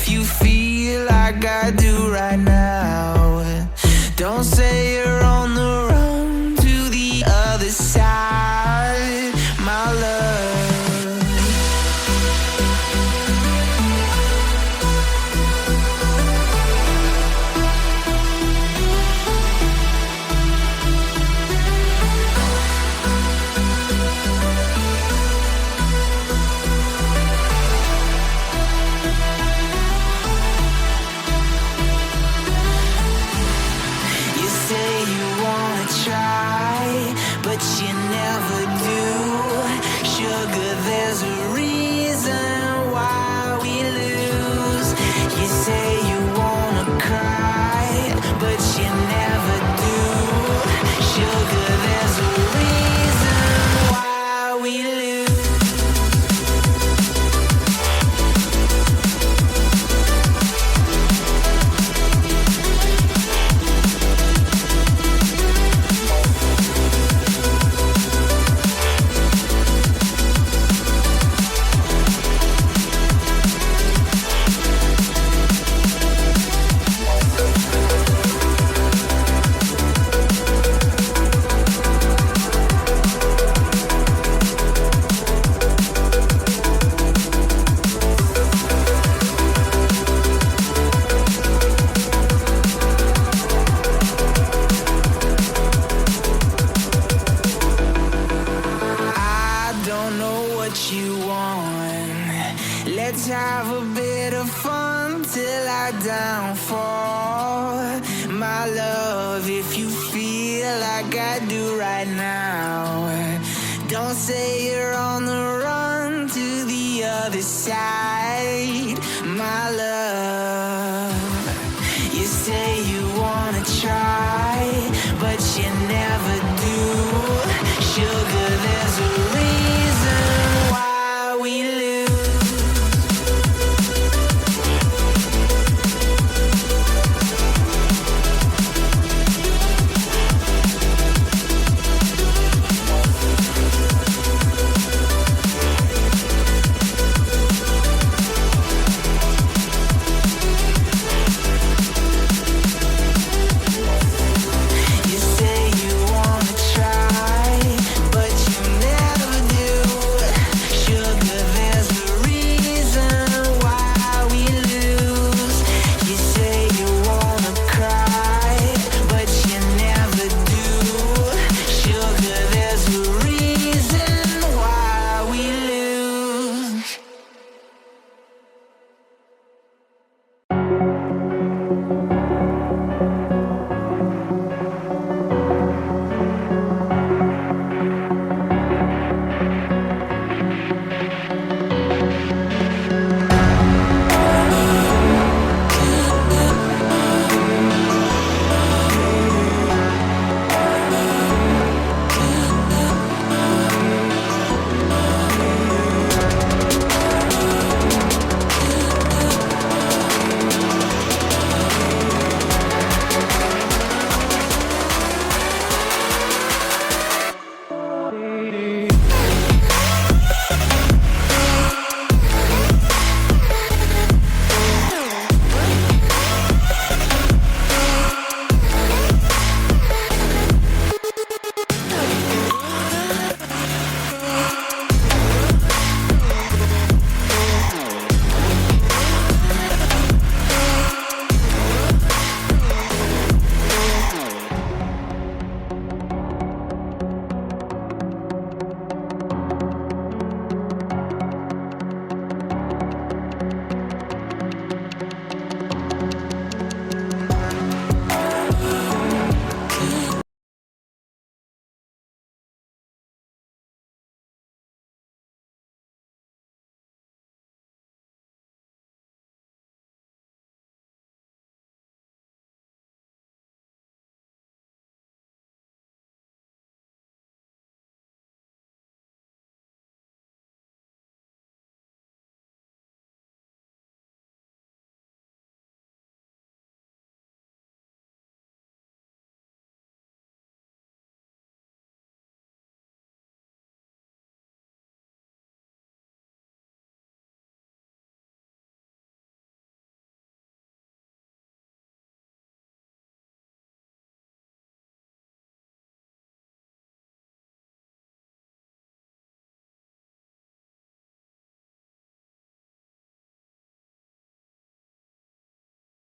if you feel like I do right now. Don't say you're on the run to the other side, my love. But you never do. Sugar, there's a reason why we lose. You say you wanna cry, but you never do. Sugar, there's a reason why we lose. You want. Let's have a bit of fun till I downfall, my love. If you feel like I do right now, don't say you're on the run to the other side, my love.